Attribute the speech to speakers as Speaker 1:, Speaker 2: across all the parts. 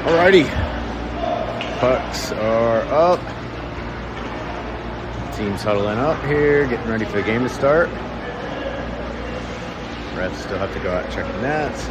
Speaker 1: Alrighty. Pucks are up. Teams huddling up here, getting ready for the game to start. Refs still have to go out and check the nets.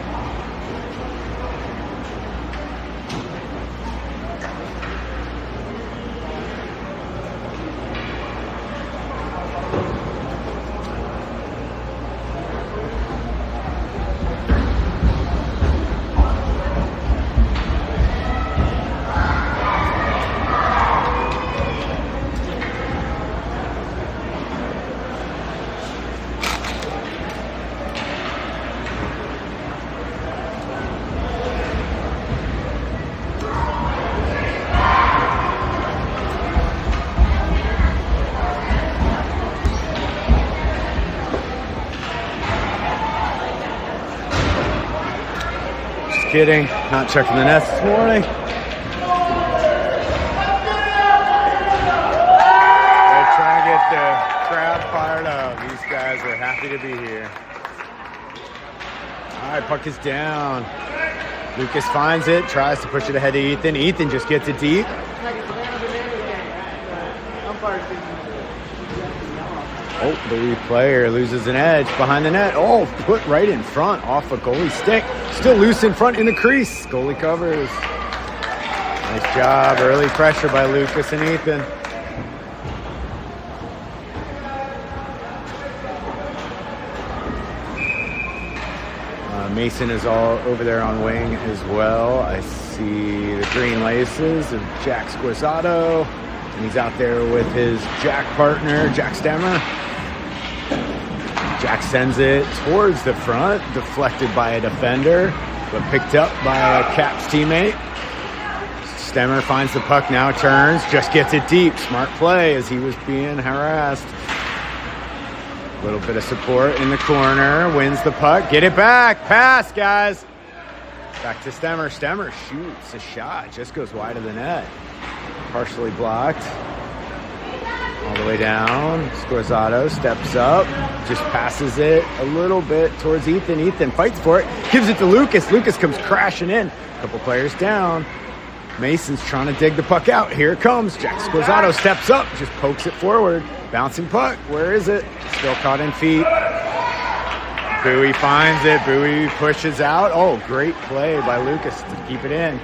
Speaker 1: Kidding, not checking the nets this morning. They're trying to get the crowd fired up. These guys are happy to be here. All right, puck is down. Lucas finds it, tries to push it ahead to Ethan. Ethan just gets it deep. Oh, the lead player loses an edge behind the net. Oh, put right in front off a goalie stick. Still loose in front in the crease. Goalie covers. Nice job. Early pressure by Lucas and Ethan. Mason is all over there on wing as well. I see the green laces of Jack Squizzato. And he's out there with his Jack partner, Jack Stemmer. Jack sends it towards the front, deflected by a defender, but picked up by a Caps teammate. Stemmer finds the puck now, turns, just gets it deep. Smart play as he was being harassed. A little bit of support in the corner, wins the puck, get it back, pass, guys. Back to Stemmer. Stemmer shoots a shot, just goes wide of the net. Partially blocked. All the way down. Squizzato steps up, just passes it a little bit towards Ethan. Ethan fights for it, gives it to Lucas. Lucas comes crashing in. A couple players down. Mason's trying to dig the puck out. Here it comes. Jack Squizzato steps up, just pokes it forward. Bouncing puck. Where is it? Still caught in feet. Bowie finds it. Bowie pushes out. Oh, great play by Lucas to keep it in.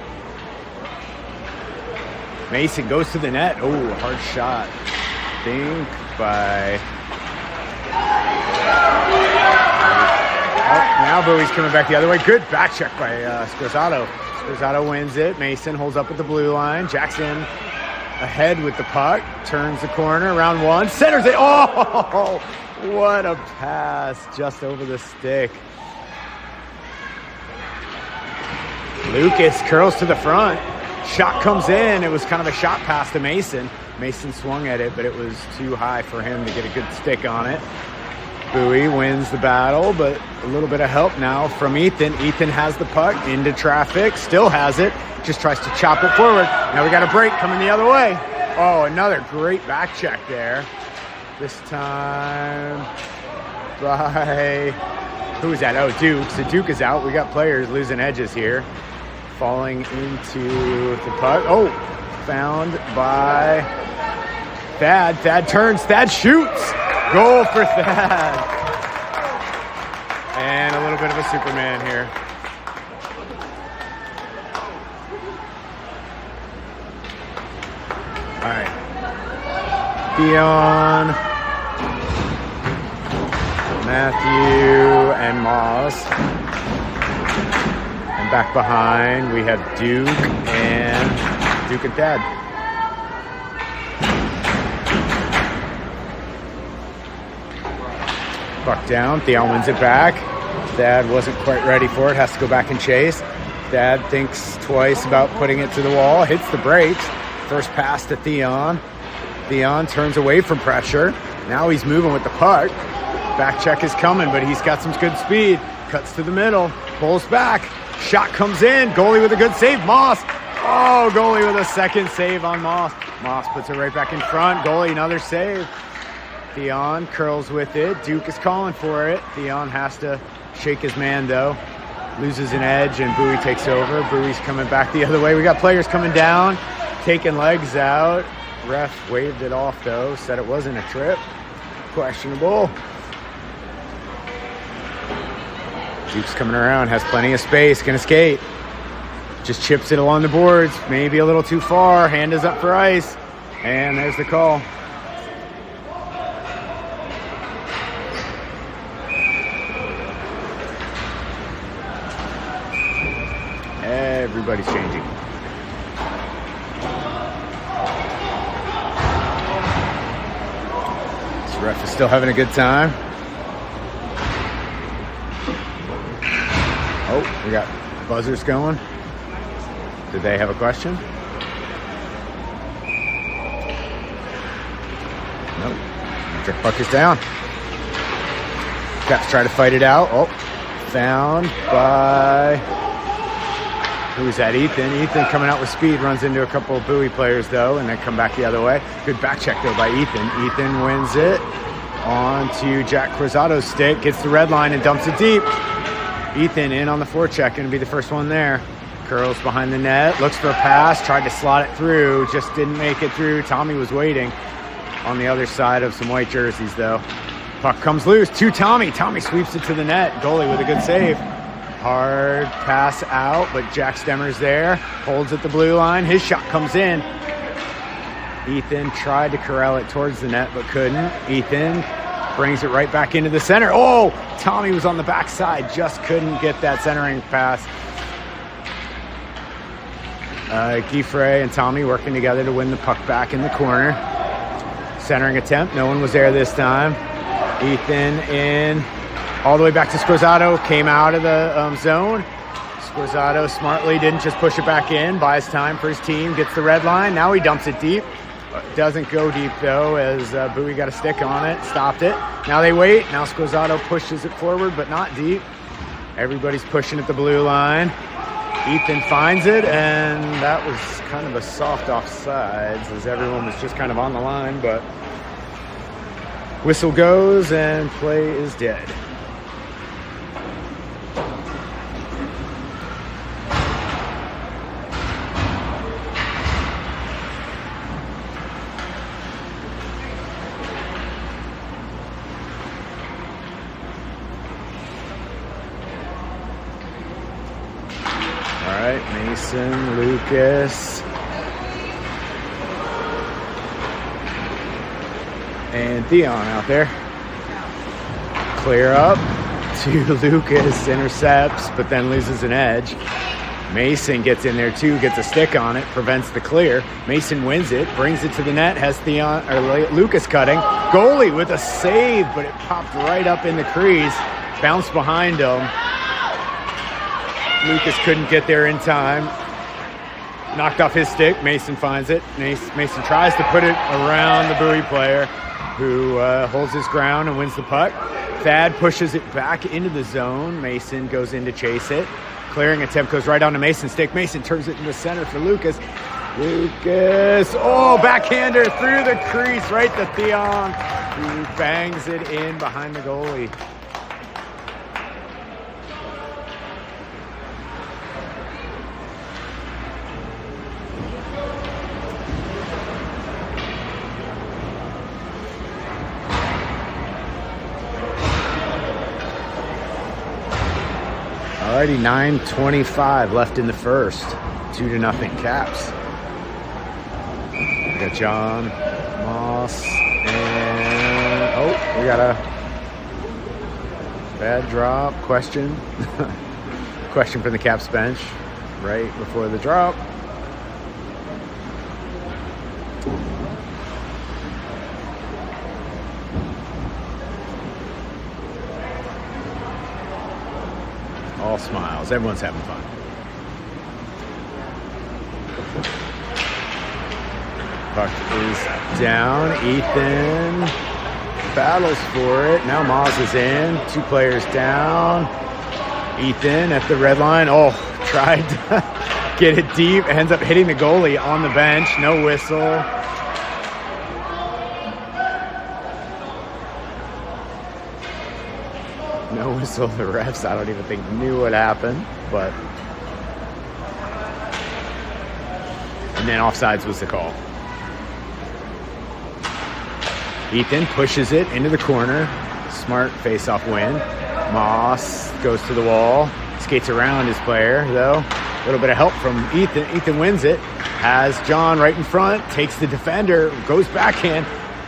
Speaker 1: Mason goes to the net. Oh, hard shot. Think by... Oh, now Bowie's coming back the other way. Good back check by Squizzato. Squizzato wins it. Mason holds up at the blue line. Jackson ahead with the puck. Turns the corner. Round one. Centers it. Oh, what a pass. Just over the stick. Lucas curls to the front. Shot comes in. It was kind of a shot pass to Mason. Mason swung at it, but it was too high for him to get a good stick on it. Bowie wins the battle, but a little bit of help now from Ethan. Ethan has the puck into traffic, still has it, just tries to chop it forward. Now we got a break coming the other way. Oh, another great back check there. This time by, who is that? Oh, Duke. So Duke is out. We got players losing edges here. Falling into the puck. Oh, found by Thad. Thad turns. Thad shoots. Goal for Thad. And a little bit of a Superman here. All right. Theon, Matthew, and Moss. And back behind, we have Duke and Thad. Puck down. Theon wins it back. Thad wasn't quite ready for it. Has to go back and chase. Thad thinks twice about putting it to the wall. Hits the brakes. First pass to Theon. Theon turns away from pressure. Now he's moving with the puck. Back check is coming, but he's got some good speed. Cuts to the middle. Pulls back. Shot comes in. Goalie with a good save. Moss. Oh, goalie with a second save on Moss. Moss puts it right back in front. Goalie, another save. Theon curls with it. Duke is calling for it. Theon has to shake his man, though. loses an edge, and Bowie takes over. Bowie's coming back the other way. We got players coming down, taking legs out. Ref waved it off, though, said it wasn't a trip. Questionable. Duke's coming around, has plenty of space, gonna skate. Just chips it along the boards, maybe a little too far. Hand is up for ice, and there's the call. Everybody's changing. This ref is still having a good time. Oh, we got buzzers going. Did they have a question? Nope. Puck is down. Caps try to fight it out. Oh, found by... Who's that? Ethan. Ethan coming out with speed, runs into a couple of Bowie players, though, and then come back the other way. Good back check, though, by Ethan. Ethan wins it on to Jack Cruzato's stick, gets the red line and dumps it deep. Ethan in on the forecheck, going to be the first one there. Curls behind the net, looks for a pass, tried to slot it through, just didn't make it through. Tommy was waiting on the other side of some white jerseys, though. Puck comes loose to Tommy. Tommy sweeps it to the net. Goalie with a good save. Hard pass out, but Jack Stemmer's there. Holds at the blue line. His shot comes in. Ethan tried to corral it towards the net, but couldn't. Ethan brings it right back into the center. Oh, Tommy was on the backside. Just couldn't get that centering pass. Giffrey and Tommy working together to win the puck back in the corner. Centering attempt. No one was there this time. Ethan in all the way back to Scorzato. Came out of the zone. Scorzato smartly didn't just push it back in. Buys time for his team. Gets the red line. Now he dumps it deep. Doesn't go deep, though, as Bowie got a stick on it. Stopped it. Now they wait. Now Scorzato pushes it forward, but not deep. Everybody's pushing at the blue line. Ethan finds it, and that was kind of a soft offsides as everyone was just kind of on the line, but whistle goes and play is dead. Mason, Lucas, and Theon out there. Clear up to Lucas, intercepts, but then loses an edge. Mason gets in there too, gets a stick on it, prevents the clear. Mason wins it, brings it to the net, has Theon or Lucas cutting. Goalie with a save, but it popped right up in the crease, bounced behind him. Lucas couldn't get there in time. Knocked off his stick. Mason finds it. Mason tries to put it around the Bowie player, who holds his ground and wins the puck. Thad pushes it back into the zone. Mason goes in to chase it. Clearing attempt goes right onto Mason's stick. Mason turns it in the center for Lucas. Lucas, oh, backhander through the crease right to Theon, who bangs it in behind the goalie. Alrighty, 9:25 left in the first. 2-0 Caps. We got John Moss and we got a bad drop. Question. Question from the Caps bench right before the drop. All smiles. Everyone's having fun. Puck is down. Ethan battles for it. Now Moz is in. 2 players down. Ethan at the red line. Oh, tried to get it deep. Ends up hitting the goalie on the bench. No whistle. No whistle. The refs, I don't even think knew what happened, but. And then offsides was the call. Ethan pushes it into the corner. Smart face-off win. Moss goes to the wall. Skates around his player, though. A little bit of help from Ethan. Ethan wins it. Has John right in front. Takes the defender. Goes backhand.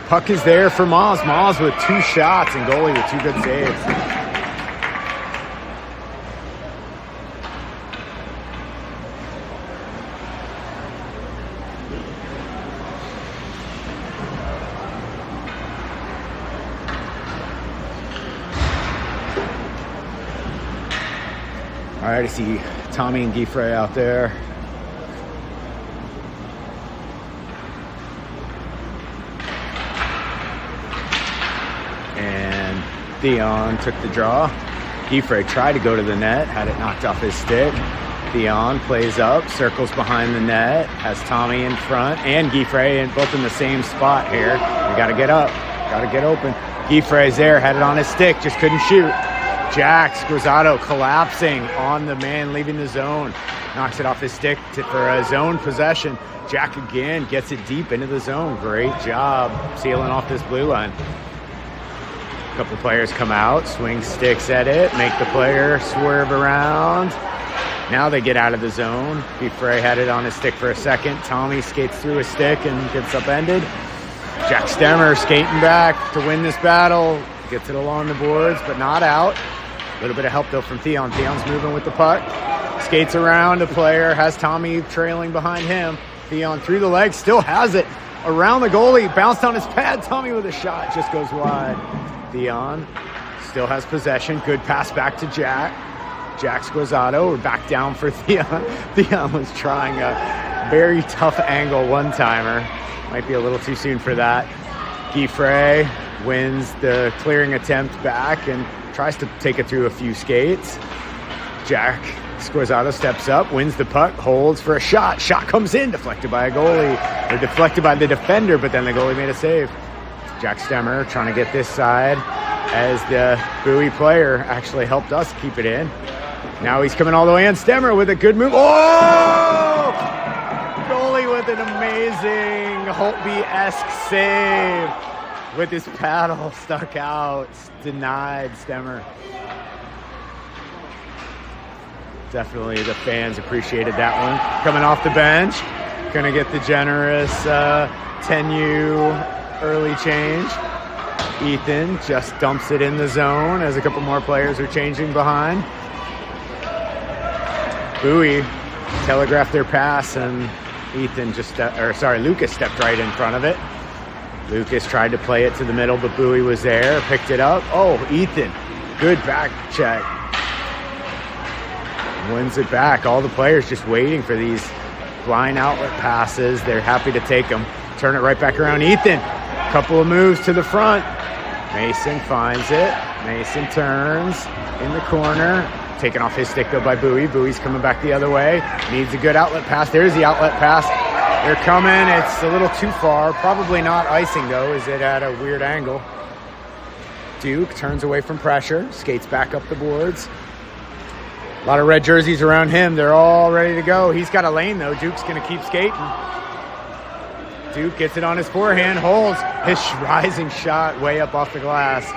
Speaker 1: Puck is there for Moss. Moss with 2 shots and goalie with 2 good saves. All right, I see Tommy and Giffrey out there. And Theon took the draw. Giffrey tried to go to the net, had it knocked off his stick. Theon plays up, circles behind the net, has Tommy in front and Giffrey, and both in the same spot here. We got to get up, got to get open. Giffrey's there, had it on his stick, just couldn't shoot. Jack Squizzato collapsing on the man leaving the zone. Knocks it off his stick for a zone possession. Jack again gets it deep into the zone. Great job sealing off this blue line. A couple players come out, swing sticks at it, make the player swerve around. Now they get out of the zone. Giffrey had it on his stick for a second. Tommy skates through his stick and gets upended. Jack Stemmer skating back to win this battle. Gets it along the boards, but not out. A little bit of help, though, from Theon. Theon's moving with the puck. Skates around a player. Has Tommy trailing behind him. Theon through the legs. Still has it. Around the goalie. Bounced on his pad. Tommy with a shot. Just goes wide. Theon still has possession. Good pass back to Jack. Jack Squizzato. We're back down for Theon. Theon was trying a very tough angle one-timer. Might be a little too soon for that. Giffrey wins the clearing attempt back and tries to take it through a few skates. Jack Squizzato steps up, wins the puck, holds for a shot. Shot comes in, deflected by a goalie. Or deflected by the defender, but then the goalie made a save. Jack Stemmer trying to get this side as the Bowie player actually helped us keep it in. Now he's coming all the way in. Stemmer with a good move. Oh! Goalie with an amazing Holtby-esque save. With his paddle stuck out, denied Stemmer. Definitely the fans appreciated that one. Coming off the bench, gonna get the generous 10U early change. Ethan just dumps it in the zone as a couple more players are changing behind. Bowie telegraphed their pass and Ethan Lucas stepped right in front of it. Lucas tried to play it to the middle, but Bowie was there, picked it up. Oh, Ethan, good back check. Wins it back. All the players just waiting for these blind outlet passes. They're happy to take them. Turn it right back around. Ethan, couple of moves to the front. Mason finds it. Mason turns in the corner. Taken off his stick, though, by Bowie. Bowie's coming back the other way. Needs a good outlet pass. There's the outlet pass. They're coming. It's a little too far. Probably not icing, though, as it at a weird angle. Duke turns away from pressure. Skates back up the boards. A lot of red jerseys around him. They're all ready to go. He's got a lane, though. Duke's going to keep skating. Duke gets it on his forehand. Holds his rising shot way up off the glass.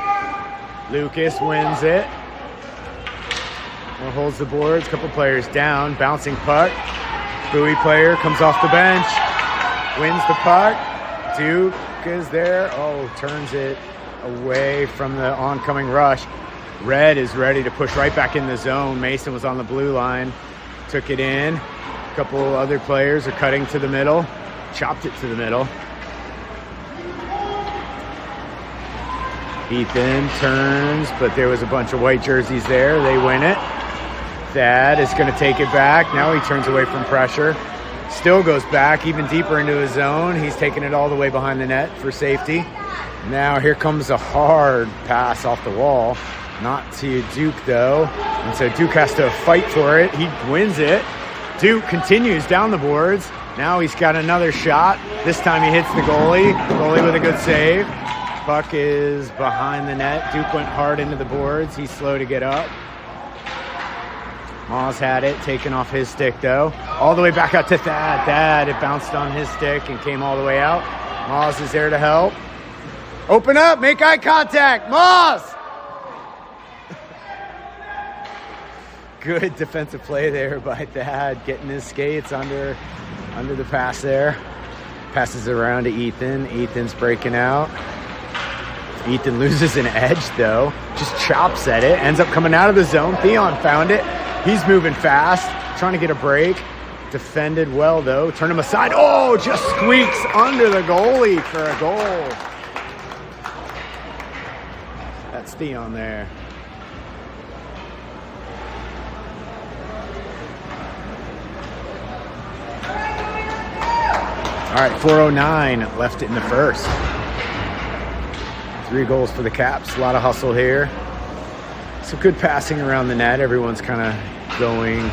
Speaker 1: Lucas wins it. Holds the boards. Couple players down. Bouncing puck. Bowie player comes off the bench, wins the puck. Duke is there. Oh, turns it away from the oncoming rush. Red is ready to push right back in the zone. Mason was on the blue line, took it in. A couple other players are cutting to the middle, chopped it to the middle. Ethan turns, but there was a bunch of white jerseys there. They win it. Thad is going to take it back. Now he turns away from pressure. Still goes back even deeper into his zone. He's taking it all the way behind the net for safety. Now here comes a hard pass off the wall. Not to Duke, though. And so Duke has to fight for it. He wins it. Duke continues down the boards. Now he's got another shot. This time he hits the goalie. Goalie with a good save. Puck is behind the net. Duke went hard into the boards. He's slow to get up. Moss had it, taken off his stick though. All the way back out to Thad. Thad, it bounced on his stick and came all the way out. Moss is there to help. Open up, make eye contact, Moss! Good defensive play there by Thad, getting his skates under the pass there. Passes it around to Ethan. Ethan's breaking out. Ethan loses an edge though. Just chops at it. Ends up coming out of the zone. Theon found it. He's moving fast. Trying to get a break. Defended well though. Turn him aside. Oh, just squeaks under the goalie for a goal. That's Theon there. All right, 4:09 left in the first. 3 goals for the Caps. A lot of hustle here. Some good passing around the net. Everyone's kind of going,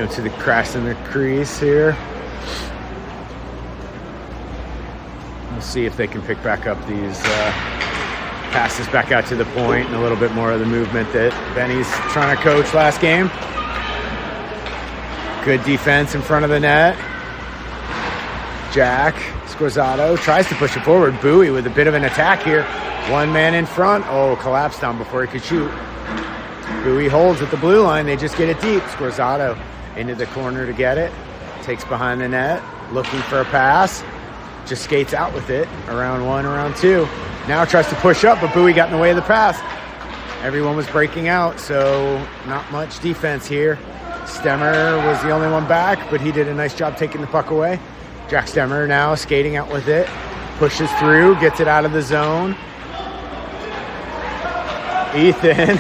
Speaker 1: to the cracks in the crease here. We'll see if they can pick back up these passes back out to the point and a little bit more of the movement that Benny's trying to coach last game. Good defense in front of the net. Jack Scorzato tries to push it forward. Bowie with a bit of an attack here. One man in front. Oh, collapsed on before he could shoot. Bowie holds at the blue line. They just get it deep. Scorzato into the corner to get it. Takes behind the net. Looking for a pass. Just skates out with it. Around 1, around 2. Now tries to push up, but Bowie got in the way of the pass. Everyone was breaking out, so not much defense here. Stemmer was the only one back, but he did a nice job taking the puck away. Jack Stemmer now skating out with it. Pushes through, gets it out of the zone. Ethan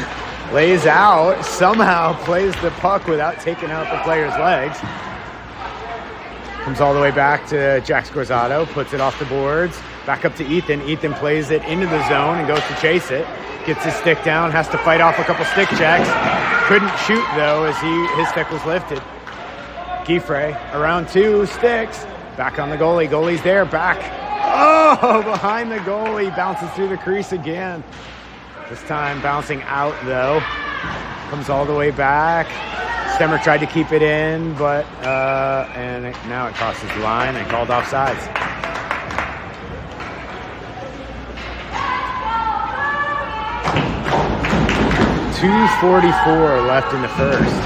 Speaker 1: lays out, somehow plays the puck without taking out the player's legs. Comes all the way back to Jack Scorzato, puts it off the boards. Back up to Ethan. Ethan plays it into the zone and goes to chase it. Gets his stick down, has to fight off a couple stick checks. Couldn't shoot though as his stick was lifted. Giffre around 2 sticks. Back on the goalie. Goalie's there. Back. Oh, behind the goalie. Bounces through the crease again. This time bouncing out, though. Comes all the way back. Stemmer tried to keep it in, but now it crosses the line and called offsides. .244 left in the first.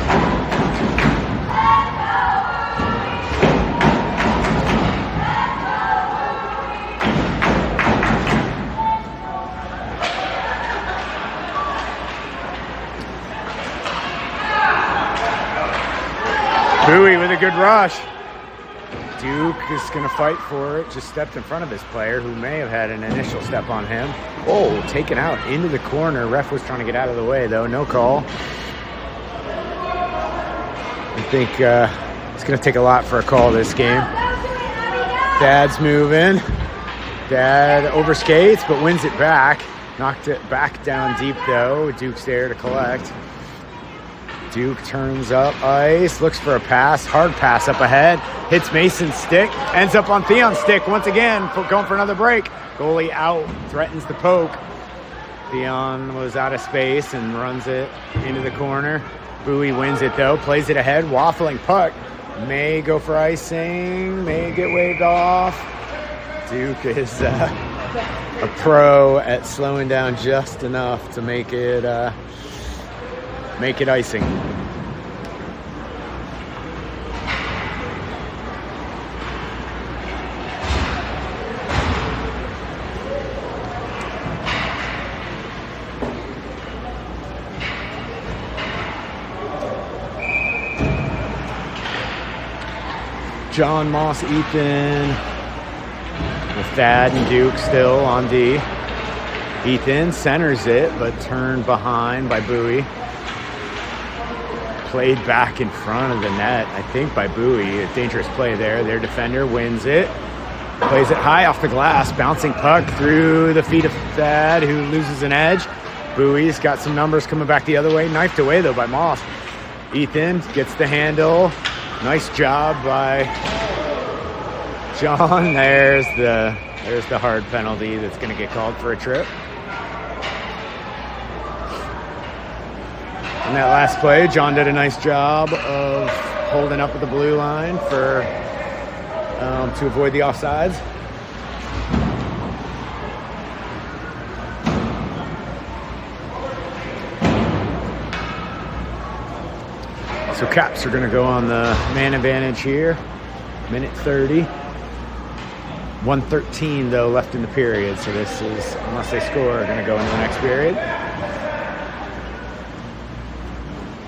Speaker 1: Bowie with a good rush. Duke is going to fight for it. Just stepped in front of his player who may have had an initial step on him. Oh, taken out into the corner. Ref was trying to get out of the way though. No call. I think it's going to take a lot for a call this game. Dad's moving. Dad overskates but wins it back. Knocked it back down deep though. Duke's there to collect. Duke turns up ice, looks for a pass, hard pass up ahead, hits Mason's stick, ends up on Theon's stick once again, going for another break. Goalie out, threatens the poke. Theon was out of space and runs it into the corner. Bowie wins it though, plays it ahead, waffling puck. May go for icing, may get waved off. Duke is a pro at slowing down just enough to make it icing. John, Moss, Ethan, with Thad and Duke still on D. Ethan centers it, but turned behind by Bowie. Played back in front of the net, I think, by Bowie. A dangerous play there. Their defender wins it. Plays it high off the glass. Bouncing puck through the feet of Thad, who loses an edge. Bowie's got some numbers coming back the other way. Knifed away, though, by Moss. Ethan gets the handle. Nice job by John. There's the There's the hard penalty that's going to get called for a trip. In that last play, John did a nice job of holding up at the blue line for to avoid the offsides. So Caps are going to go on the man advantage here. Minute 30. 1:13 though left in the period. So this is, unless they score, going to go into the next period.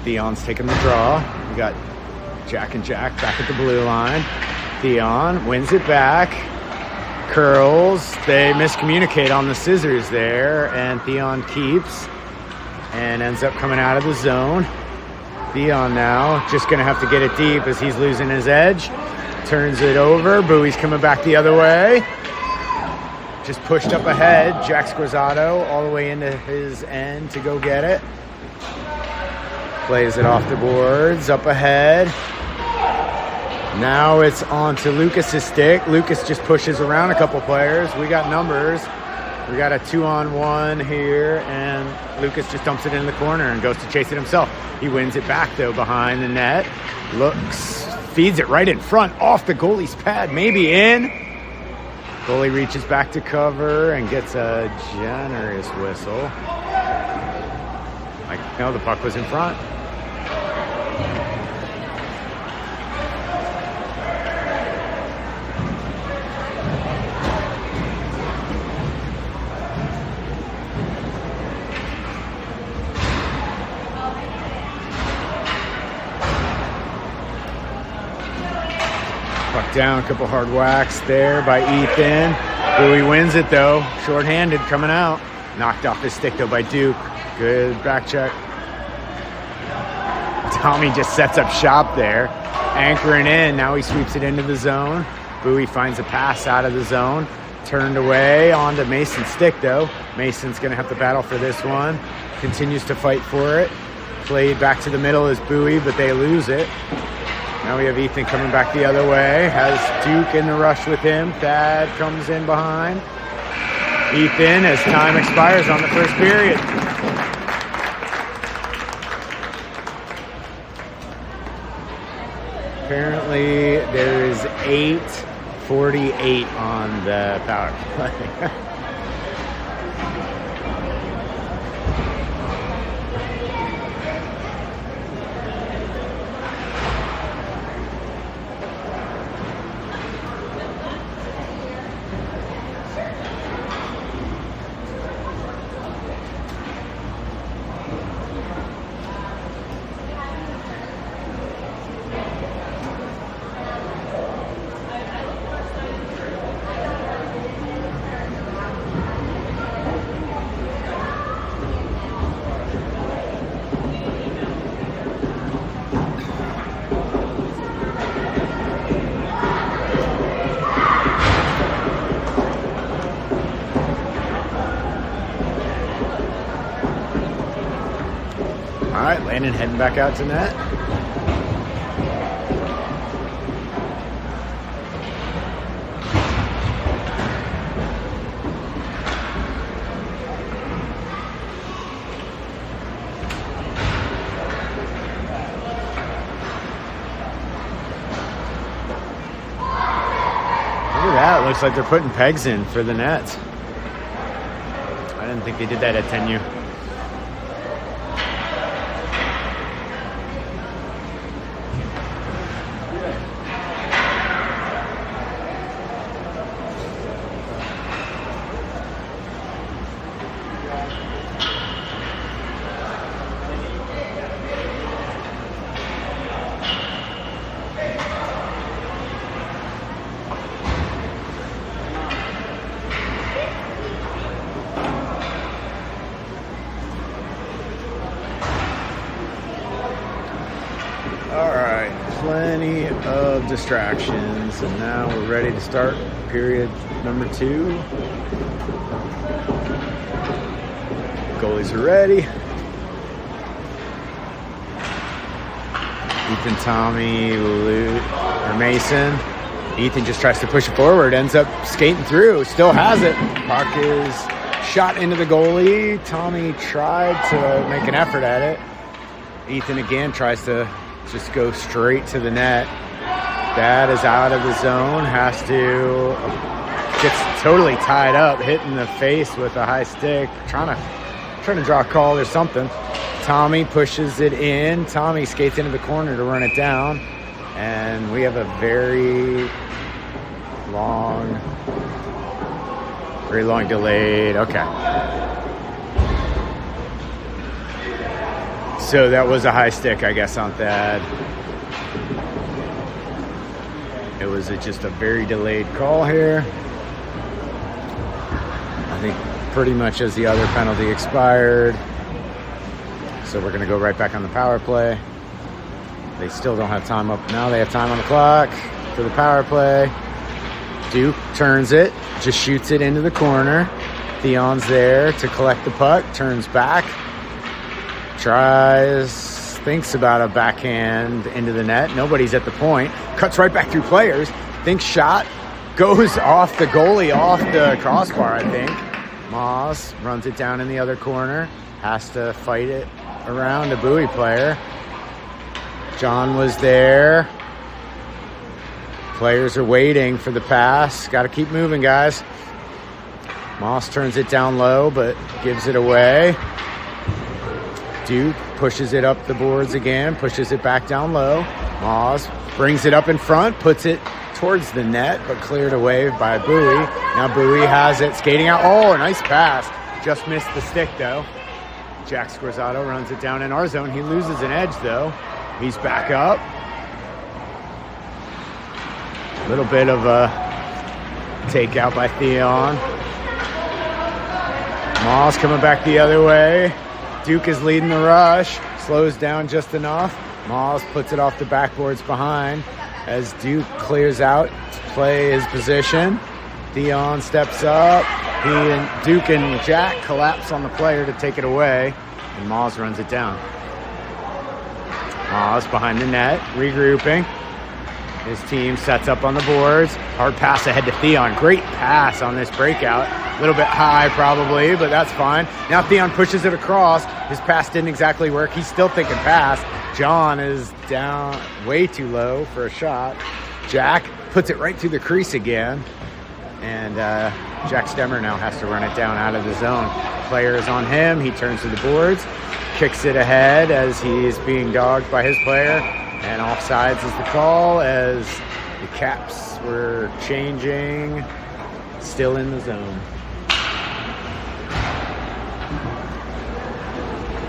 Speaker 1: Theon's taking the draw. We got Jack and Jack back at the blue line. Theon wins it back. Curls. They miscommunicate on the scissors there. And Theon keeps. And ends up coming out of the zone. Theon now just going to have to get it deep as he's losing his edge. Turns it over. Bowie's coming back the other way. Just pushed up ahead. Jack Squizzato all the way into his end to go get it. Plays it off the boards, up ahead. Now it's on to Lucas's stick. Lucas just pushes around a couple players. We got numbers. We got a 2-on-1 here, and Lucas just dumps it in the corner and goes to chase it himself. He wins it back, though, behind the net. Looks, feeds it right in front, off the goalie's pad, maybe in. Goalie reaches back to cover and gets a generous whistle. Like, no, the puck was in front. Puck down, a couple hard whacks there by Ethan. Bowie wins it though, shorthanded coming out. Knocked off his stick though by Duke. Good back check. Tommy just sets up shop there. Anchoring in, now he sweeps it into the zone. Bowie finds a pass out of the zone. Turned away onto Mason's stick though. Mason's gonna have to battle for this one. Continues to fight for it. Played back to the middle is Bowie, but they lose it. Now we have Ethan coming back the other way. Has Duke in the rush with him. Thad comes in behind. Ethan, as time expires on the first period. Apparently there is 8:48 on the power play. All right, Landon heading back out to net. Look at that. Looks like they're putting pegs in for the nets. I didn't think they did that at 10U. Plenty of distractions, and now we're ready to start period number 2. Goalies are ready. Ethan, Tommy, Mason. Ethan just tries to push it forward, ends up skating through, still has it. Puck is shot into the goalie. Tommy tried to make an effort at it. Ethan again tries to just go straight to the net. That is out of the zone, gets totally tied up, hit in the face with a high stick, trying to draw a call or something. Tommy pushes it in. Tommy skates into the corner to run it down. And we have a very long delayed. Okay. So that was a high stick, I guess, on Thad. It was just a very delayed call here. I think pretty much as the other penalty expired. So we're going to go right back on the power play. They still don't have time up. Now they have time on the clock for the power play. Duke turns it, just shoots it into the corner. Theon's there to collect the puck, turns back, thinks about a backhand into the net. Nobody's at the point. Cuts right back through players. Thinks shot. Goes off the goalie, off the crossbar, I think. Moss runs it down in the other corner. Has to fight it around a Bowie player. John was there. Players are waiting for the pass. Got to keep moving, guys. Moss turns it down low, but gives it away. Duke pushes it up the boards again, pushes it back down low. Moss brings it up in front, puts it towards the net, but cleared away by Bowie. Now Bowie has it, skating out. Oh, a nice pass. Just missed the stick, though. Jack Squarzato runs it down in our zone. He loses an edge, though. He's back up. A little bit of a takeout by Theon. Moss coming back the other way. Duke is leading the rush. Slows down just enough. Moss puts it off the backboards behind as Duke clears out to play his position. Theon steps up. Duke and Jack collapse on the player to take it away, and Moss runs it down. Moss behind the net, regrouping. His team sets up on the boards. Hard pass ahead to Theon. Great pass on this breakout. A little bit high probably, but that's fine. Now Theon pushes it across. His pass didn't exactly work. He's still thinking pass. John is down way too low for a shot. Jack puts it right through the crease again. And Jack Stemmer now has to run it down out of the zone. Player is on him. He turns to the boards. Kicks it ahead as he's being dogged by his player. And offsides is the call as the Caps were changing. Still in the zone.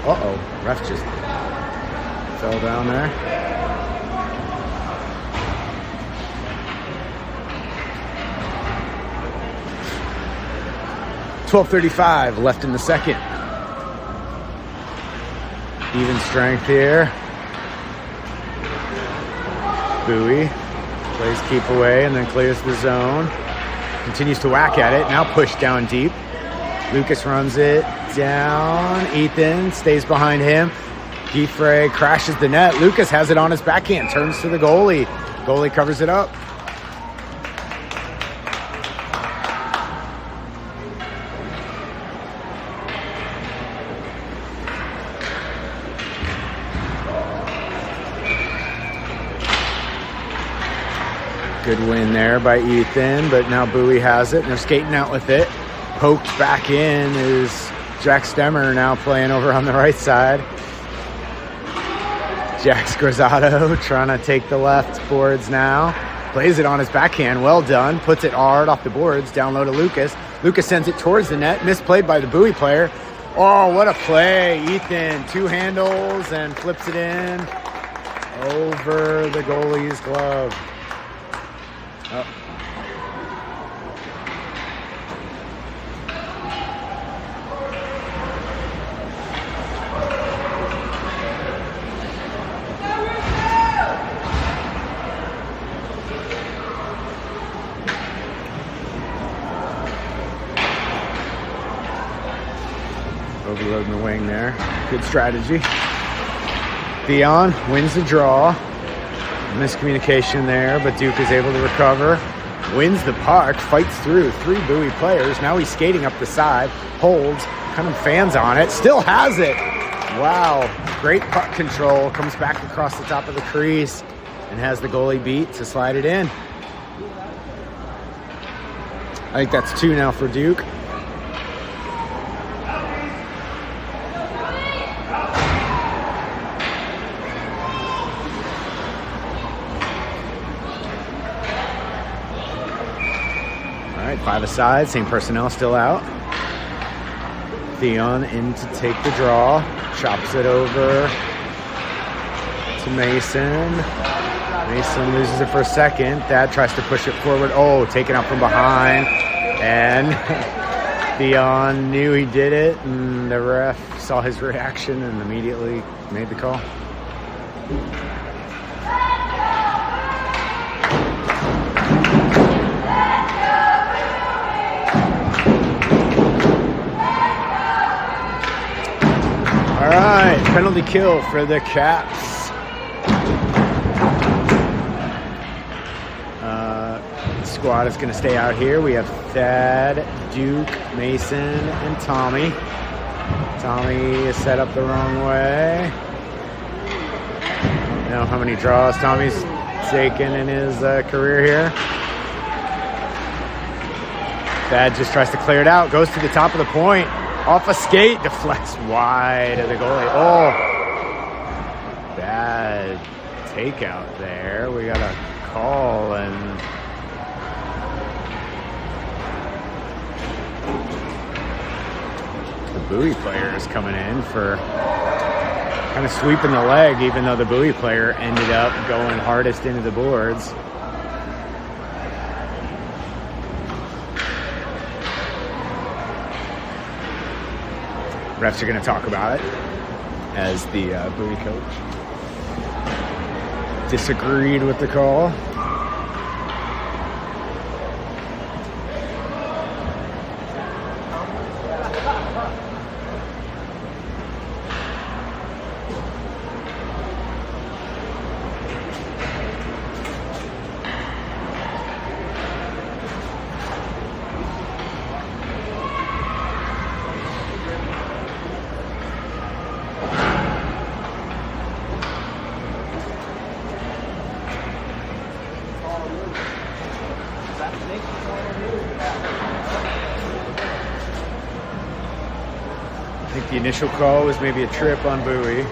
Speaker 1: Uh-oh. Ref just fell down there. .12:35 left in the second. Even strength here. Bowie plays keep away and then clears the zone. Continues to whack at it. Now pushed down deep. Lucas runs it down. Ethan stays behind him. Giffrey crashes the net. Lucas has it on his backhand. Turns to the goalie. Goalie covers it up. Good win there by Ethan, but now Bowie has it, and they're skating out with it. Poked back in is Jack Stemmer, now playing over on the right side. Jack Squarzato trying to take the left boards now. Plays it on his backhand, well done. Puts it hard off the boards, down low to Lucas. Lucas sends it towards the net, misplayed by the Bowie player. Oh, what a play. Ethan, two handles and flips it in over the goalie's glove. Oh. Overloading the wing there. Good strategy. Theon wins the draw. Miscommunication there, but Duke is able to recover. Wins the puck, fights through 3 Bowie players. Now he's skating up the side, holds, kind of fans on it, still has it. Wow, great puck control, comes back across the top of the crease and has the goalie beat to slide it in. I think that's 2 now for Duke. All right, 5 aside, same personnel still out. Theon in to take the draw, chops it over to Mason. Mason loses it for a second. Thad tries to push it forward. Oh, taken out from behind. And Theon knew he did it, and the ref saw his reaction and immediately made the call. All right, penalty kill for the Caps. Squad is going to stay out here. We have Thad, Duke, Mason, and Tommy. Tommy is set up the wrong way. I don't know how many draws Tommy's taken in his career here. Thad just tries to clear it out, goes to the top of the point, off a skate, deflects wide of the goalie. Oh, bad takeout there. We got a call, and the Bowie player is coming in for kind of sweeping the leg, even though the Bowie player ended up going hardest into the boards. Refs are going to talk about it as the Bowie coach disagreed with the call. I think the initial call was maybe a trip on Bowie.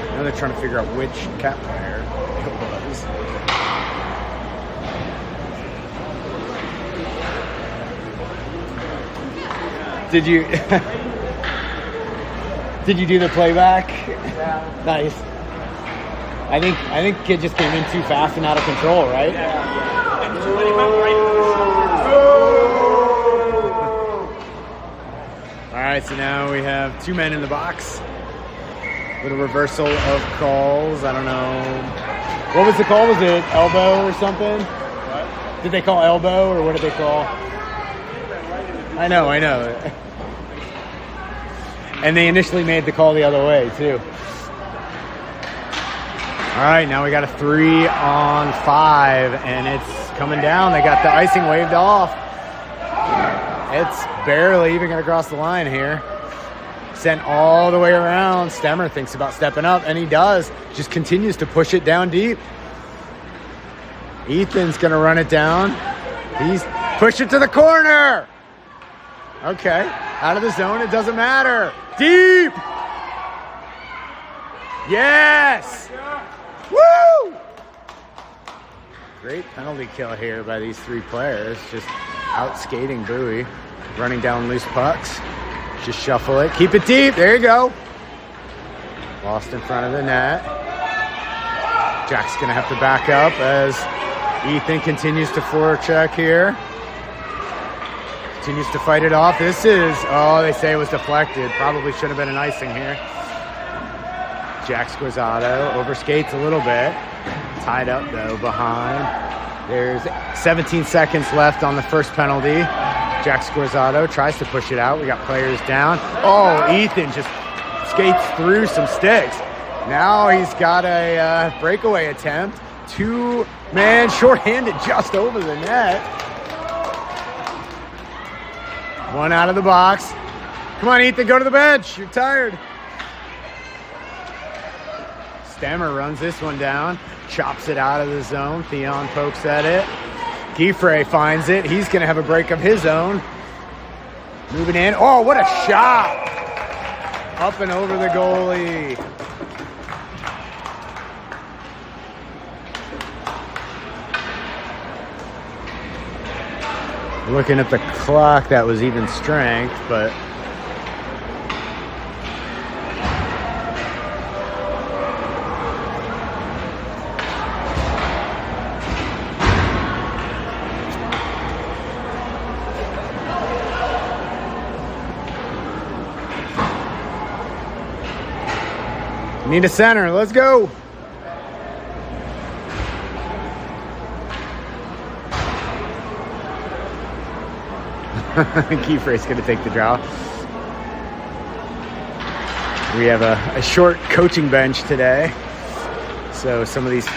Speaker 1: Now they're trying to figure out which Cap player it was. Did you do the playback? Yeah. Nice. I think kid just came in too fast and out of control, right? Yeah. All right, so now we have 2 men in the box. Little reversal of calls. I don't know. What was the call? Was it elbow or something? What? Did they call elbow, or what did they call? I know. And they initially made the call the other way, too. All right, now we got a 3-on-5, and it's coming down. They got the icing waved off. It's barely even going to cross the line here. Sent all the way around. Stemmer thinks about stepping up, and he does. Just continues to push it down deep. Ethan's going to run it down. He's push it to the corner. Okay, out of the zone, it doesn't matter. Deep! Yes! Woo! Great penalty kill here by these 3 players. Just out-skating Bowie. Running down loose pucks. Just shuffle it. Keep it deep. There you go. Lost in front of the net. Jack's going to have to back up as Ethan continues to forecheck here. Continues to fight it off. This is, they say it was deflected. Probably should have been an icing here. Jack Squizzato overskates a little bit. Tied up, though, behind. There's 17 seconds left on the first penalty. Jack Scorzato tries to push it out. We got players down. Oh, Ethan just skates through some sticks. Now he's got a breakaway attempt. Two-man shorthanded just over the net. One out of the box. Come on, Ethan, go to the bench. You're tired. Stemmer runs this one down. Chops it out of the zone. Theon pokes at it. Giffre finds it. He's going to have a break of his own. Moving in. Oh, what a shot. Up and over the goalie. Looking at the clock, that was even strength, but need a center. Let's go. Giffre's going to take the draw. We have a short coaching bench today, so some of these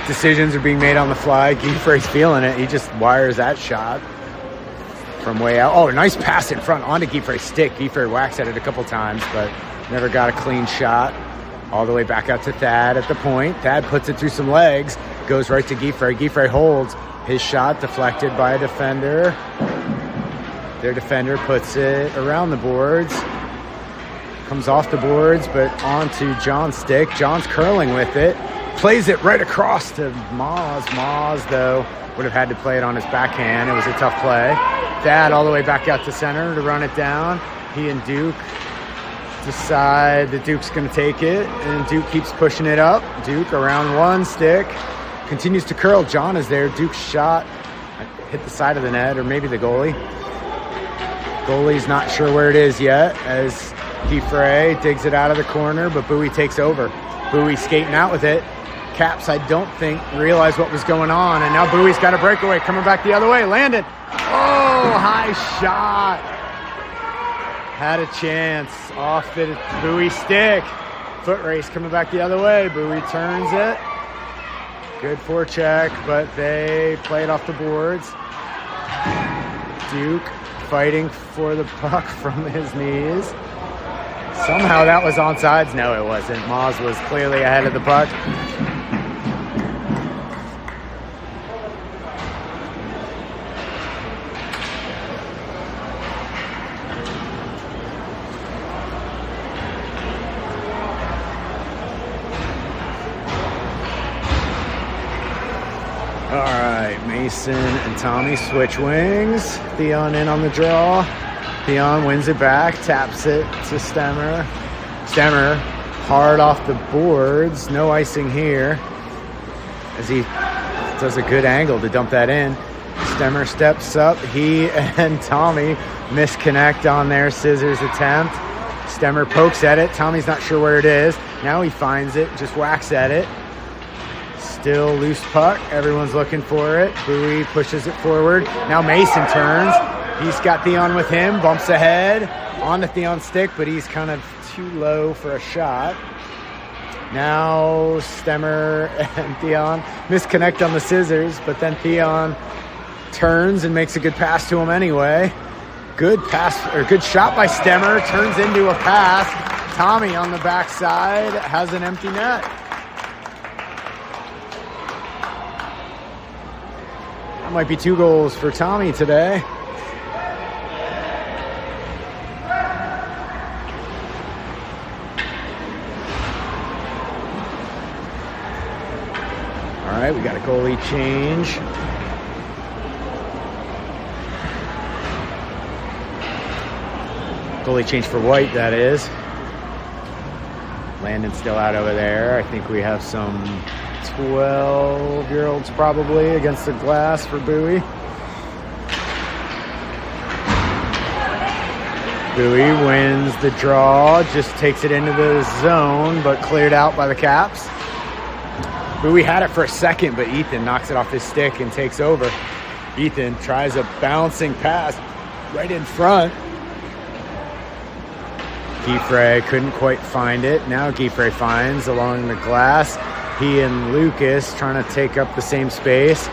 Speaker 1: decisions are being made on the fly. Giffre's feeling it. He just wires that shot from way out. Oh, nice pass in front onto Giffre's stick. Giffre whacks at it a couple times, but never got a clean shot. All the way back out to Thad at the point. Thad puts it through some legs, goes right to Giffre. Giffre holds his shot, deflected by a defender. Their defender puts it around the boards. Comes off the boards, but onto John's stick. John's curling with it. Plays it right across to Moz. Moz, though, would have had to play it on his backhand. It was a tough play. Thad all the way back out to center to run it down. He and Duke decide that Duke's going to take it, and Duke keeps pushing it up. Duke around one stick. Continues to curl. John is there. Duke's shot hit the side of the net, or maybe the goalie. Goalie's not sure where it is yet as Giffre digs it out of the corner, but Bowie takes over. Bowie skating out with it. Caps, I don't think, realized what was going on, and now Bowie's got a breakaway coming back the other way. Landon. Oh, high shot. Had a chance off the Bowie stick. Foot race coming back the other way. Bowie turns it. Good forecheck, but they play it off the boards. Duke fighting for the puck from his knees. Somehow that was onside. No, it wasn't. Moz was clearly ahead of the puck. All right, Mason and Tommy switch wings. Theon in on the draw. Theon wins it back, taps it to Stemmer. Stemmer hard off the boards. No icing here as he does a good angle to dump that in. Stemmer steps up. He and Tommy misconnect on their scissors attempt. Stemmer pokes at it. Tommy's not sure where it is. Now he finds it, just whacks at it. Still loose puck. Everyone's looking for it. Bowie pushes it forward. Now Mason turns. He's got Theon with him. Bumps ahead onto Theon's stick, but he's kind of too low for a shot. Now Stemmer and Theon misconnect on the scissors, but then Theon turns and makes a good pass to him anyway. Good pass, or good shot by Stemmer. Turns into a pass. Tommy on the backside has an empty net. That might be 2 goals for Tommy today. All right, we got a goalie change. Goalie change for White, that is. Landon's still out over there. I think we have some 12-year-olds probably against the glass for Bowie. Bowie wins the draw, just takes it into the zone, but cleared out by the Caps. Bowie had it for a second, but Ethan knocks it off his stick and takes over. Ethan tries a bouncing pass. right in front. Giffre couldn't quite find it. Now Giffre finds along the glass. He and Lucas trying to take up the same space.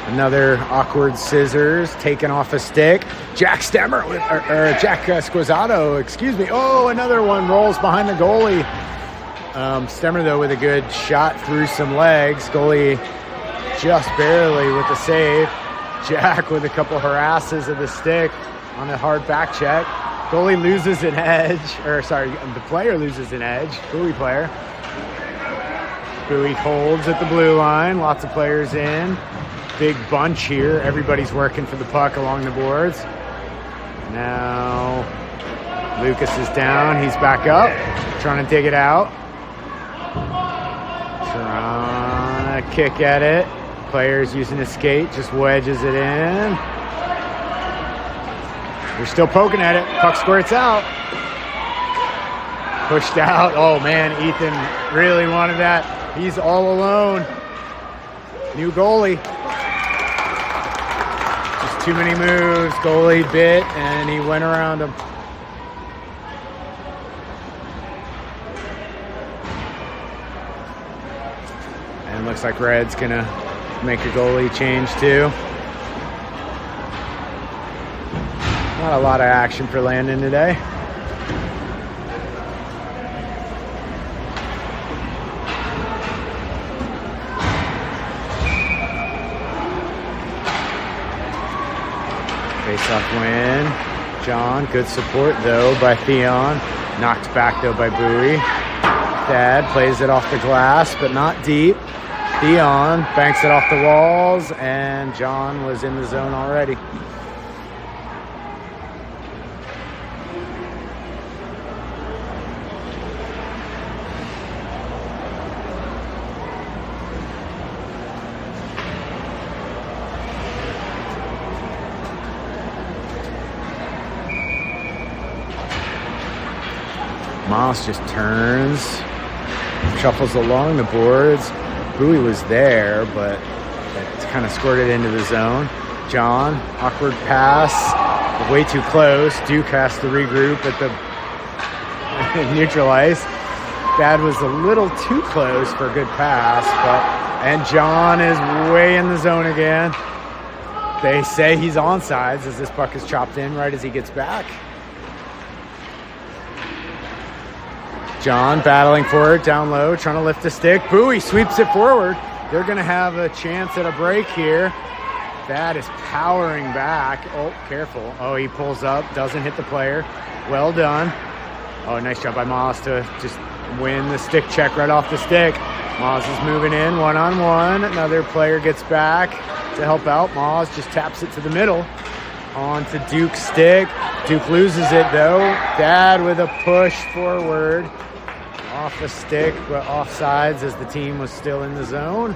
Speaker 1: Another awkward scissors taken off a stick. Jack Stemmer, or Jack Squizzato, excuse me. Oh, another one rolls behind the goalie. Stemmer, though, with a good shot through some legs. Goalie just barely with the save. Jack with a couple harasses of the stick on a hard back check. Goalie loses an edge, the player loses an edge. Bowie player. Bowie holds at the blue line. Lots of players in. Big bunch here. Everybody's working for the puck along the boards. Now Lucas is down. He's back up, trying to dig it out. Trying to kick at it. Players using his skate, just wedges it in. They're still poking at it. Puck squirts out. Pushed out. Oh, man, Ethan really wanted that. He's all alone. New goalie. Just too many moves. Goalie bit, and he went around him. And looks like Red's going to make a goalie change, too. Not a lot of action for Landon today. Face-off win. John, good support, though, by Theon. Knocked back, though, by Bowie. Thad plays it off the glass, but not deep. Theon banks it off the walls, and John was in the zone already. Moss just turns, shuffles along the boards. Bowie was there, but it's kind of squirted into the zone. John, awkward pass, way too close. Duke has to regroup at the neutral ice. Thad was a little too close for a good pass, and John is way in the zone again. They say he's onside as this puck is chopped in right as he gets back. John battling for it down low, trying to lift the stick. Bowie sweeps it forward. They're going to have a chance at a break here. That is powering back. Oh, careful. Oh, he pulls up, doesn't hit the player. Well done. Oh, nice job by Moss to just win the stick check right off the stick. Moss is moving in one-on-one. Another player gets back to help out. Moss just taps it to the middle. On to Duke's stick. Duke loses it, though. Thad with a push forward. Off the stick, but offsides as the team was still in the zone.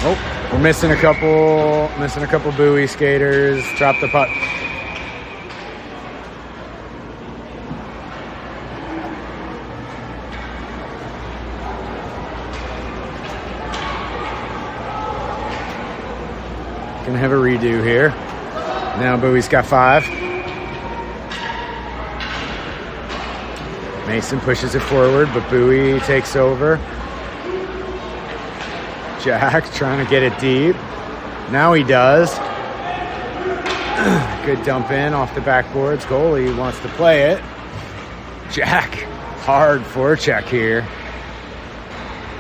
Speaker 1: Oh, we're missing a couple Bowie skaters. Drop the puck. Gonna have a redo here. Now Bowie's got 5. Mason pushes it forward, but Bowie takes over. Jack trying to get it deep. Now he does. Good dump in off the backboards. Goalie wants to play it. Jack, hard forecheck here.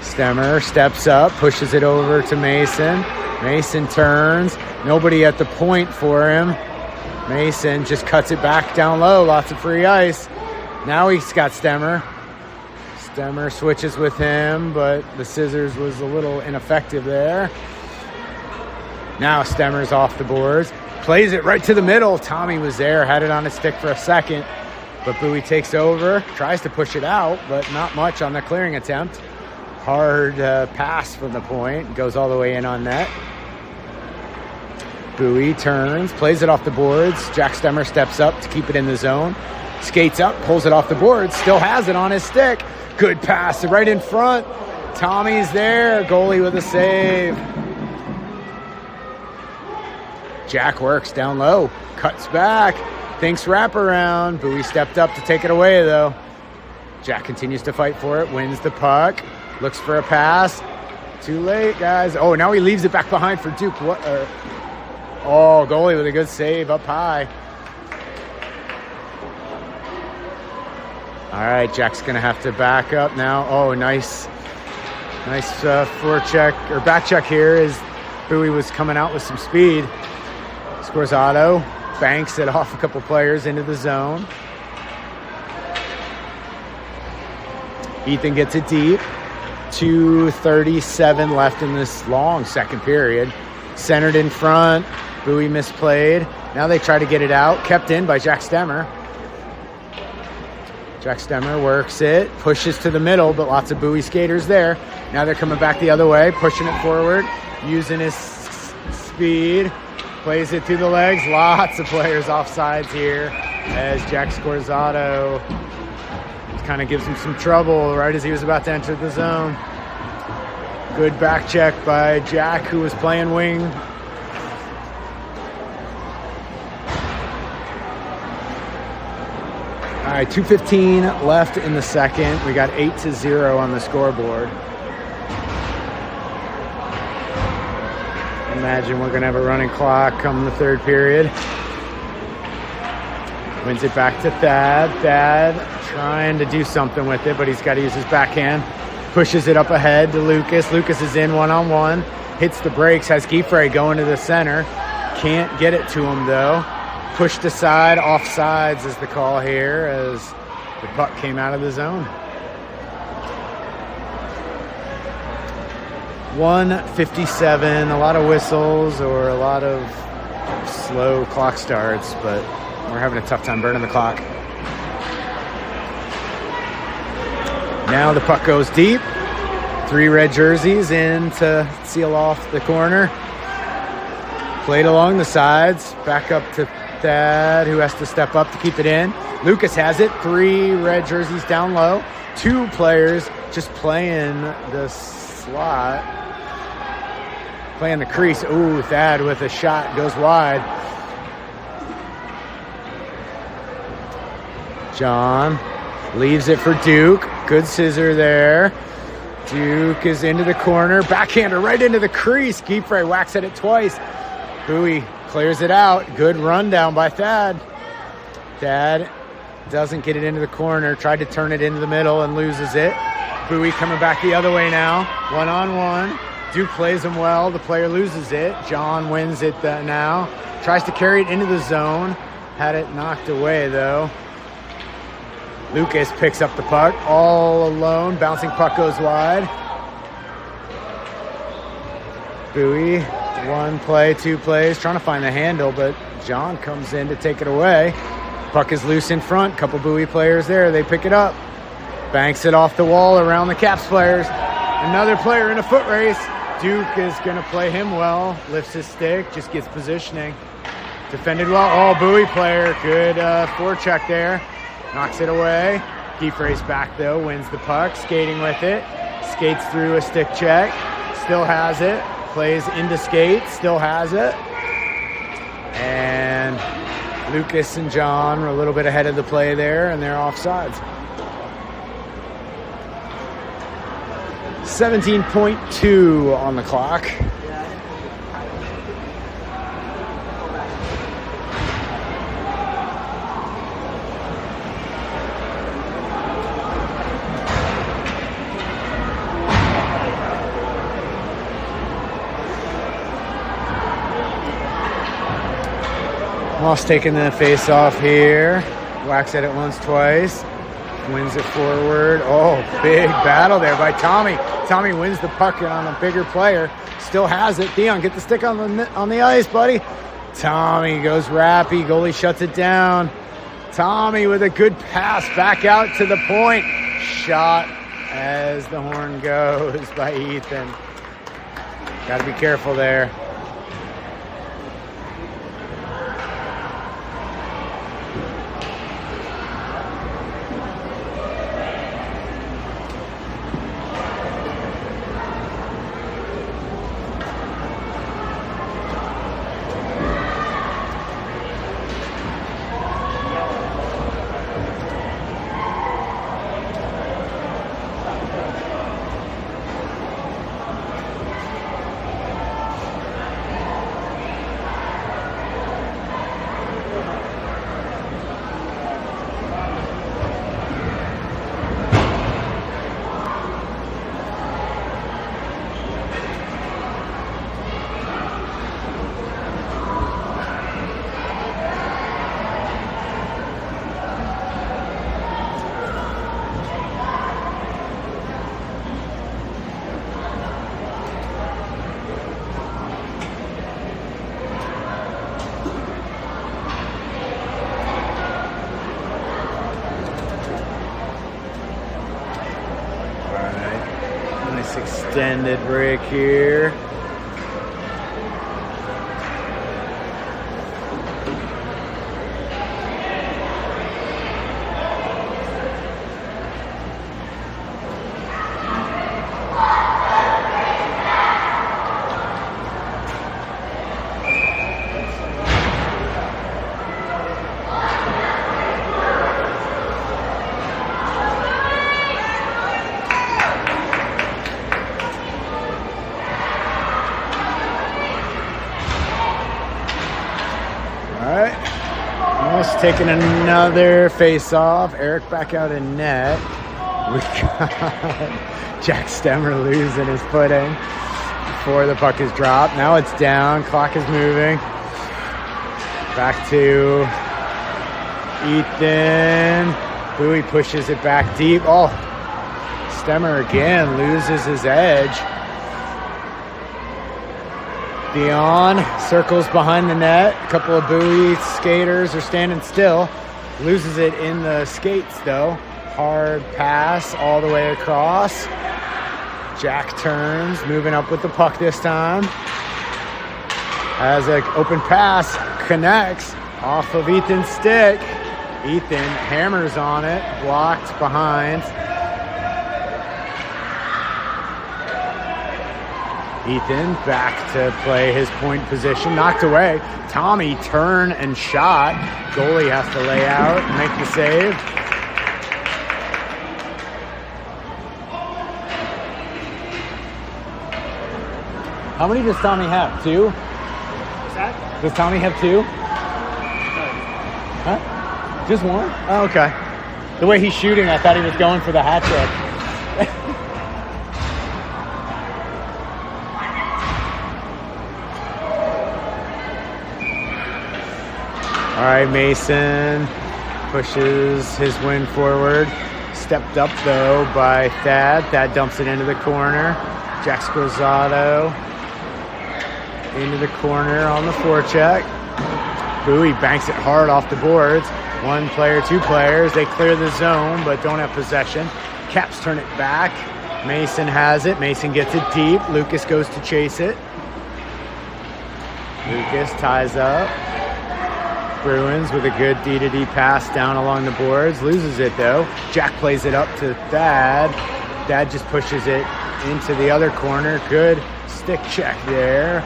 Speaker 1: Stemmer steps up, pushes it over to Mason. Mason turns. Nobody at the point for him. Mason just cuts it back down low. Lots of free ice. Now he's got Stemmer. Stemmer switches with him, but the scissors was a little ineffective there. Now Stemmer's off the boards. Plays it right to the middle. Tommy was there, had it on his stick for a second. But Bowie takes over, tries to push it out, but not much on the clearing attempt. Hard pass from the point. Goes all the way in on net. Bowie turns, plays it off the boards. Jack Stemmer steps up to keep it in the zone. Skates up, pulls it off the boards, still has it on his stick. Good pass right in front. Tommy's there, goalie with a save. Jack works down low, cuts back, thinks wraparound. Bowie stepped up to take it away though. Jack continues to fight for it, wins the puck, looks for a pass. Too late, guys. Oh, now he leaves it back behind for Duke. Oh, goalie with a good save up high. All right, Jack's going to have to back up now. Oh, nice forecheck or back check here as Bowie was coming out with some speed. Scores auto, banks it off a couple players into the zone. Ethan gets it deep. 2:37 left in this long second period. Centered in front. Bowie misplayed. Now they try to get it out. Kept in by Jack Stemmer. Jack Stemmer works it. Pushes to the middle, but lots of Bowie skaters there. Now they're coming back the other way. Pushing it forward. Using his speed. Plays it through the legs. Lots of players off sides here as Jack scores auto. Kind of gives him some trouble right as he was about to enter the zone. Good back check by Jack, who was playing wing. All right, 2:15 left in the second. We got 8-0 on the scoreboard. Imagine we're going to have a running clock come the third period. Wins it back to Thad. Thad trying to do something with it, but he's got to use his backhand. Pushes it up ahead to Lucas. Lucas is in one-on-one. Hits the brakes. Has Gieffre going to the center. Can't get it to him, though. Pushed aside. Offsides is the call here as the puck came out of the zone. 1:57. A lot of whistles or a lot of slow clock starts, but we're having a tough time burning the clock. Now the puck goes deep. 3 red jerseys in to seal off the corner. Played along the sides. Back up to Thad, who has to step up to keep it in. Lucas has it. 3 red jerseys down low. 2 players just playing the slot. Playing the crease. Ooh, Thad with a shot goes wide. John leaves it for Duke. Good scissor there. Duke is into the corner. Backhander right into the crease. Gieffre whacks at it twice. Bowie clears it out. Good rundown by Thad. Thad doesn't get it into the corner. Tried to turn it into the middle and loses it. Bowie coming back the other way now. One-on-one. Duke plays him well. The player loses it. John wins it now. Tries to carry it into the zone. Had it knocked away, though. Lucas picks up the puck all alone. Bouncing puck goes wide. Bowie, 1 play, 2 plays, trying to find the handle, but John comes in to take it away. Puck is loose in front. Couple Bowie players there. They pick it up. Banks it off the wall around the Caps players. Another player in a foot race. Duke is going to play him well. Lifts his stick, just gets positioning. Defended well. Oh, Bowie player. Good forecheck there. Knocks it away. Gieffre's back, though. Wins the puck. Skating with it. Skates through a stick check. Still has it. Plays into skate. Still has it. And Lucas and John are a little bit ahead of the play there, and they're offsides. 17.2 on the clock. Moss taking the face off here. Whacks at it once, twice. Wins it forward. Oh, big battle there by Tommy. Tommy wins the puck on a bigger player. Still has it. Theon, get the stick on the ice, buddy. Tommy goes rappy. Goalie shuts it down. Tommy with a good pass back out to the point. Shot as the horn goes by Ethan. Got to be careful there. Nice extended break here. Almost taking another face-off. Eric back out in net. We got Jack Stemmer losing his footing before the puck is dropped. Now it's down. Clock is moving. Back to Ethan. Bowie pushes it back deep. Oh, Stemmer again loses his edge. Dion circles behind the net. A couple of Bowie skaters are standing still. Loses it in the skates, though. Hard pass all the way across. Jack turns, moving up with the puck this time. As an open pass connects off of Ethan's stick. Ethan hammers on it, blocked behind. Ethan back to play his point position, knocked away. Tommy turn and shot. Goalie has to lay out and make the save. How many does Tommy have? 2?
Speaker 2: What's that?
Speaker 1: Does Tommy have 2? Huh? Just 1? Oh, okay. The way he's shooting, I thought he was going for the hat trick. All right, Mason pushes his win forward. Stepped up, though, by Thad. Thad dumps it into the corner. Jack Scorzato into the corner on the forecheck. Bowie banks it hard off the boards. 1 player, 2 players. They clear the zone, but don't have possession. Caps turn it back. Mason has it. Mason gets it deep. Lucas goes to chase it. Lucas ties up. Bruins with a good D-to-D pass down along the boards. Loses it, though. Jack plays it up to Thad. Thad just pushes it into the other corner. Good stick check there.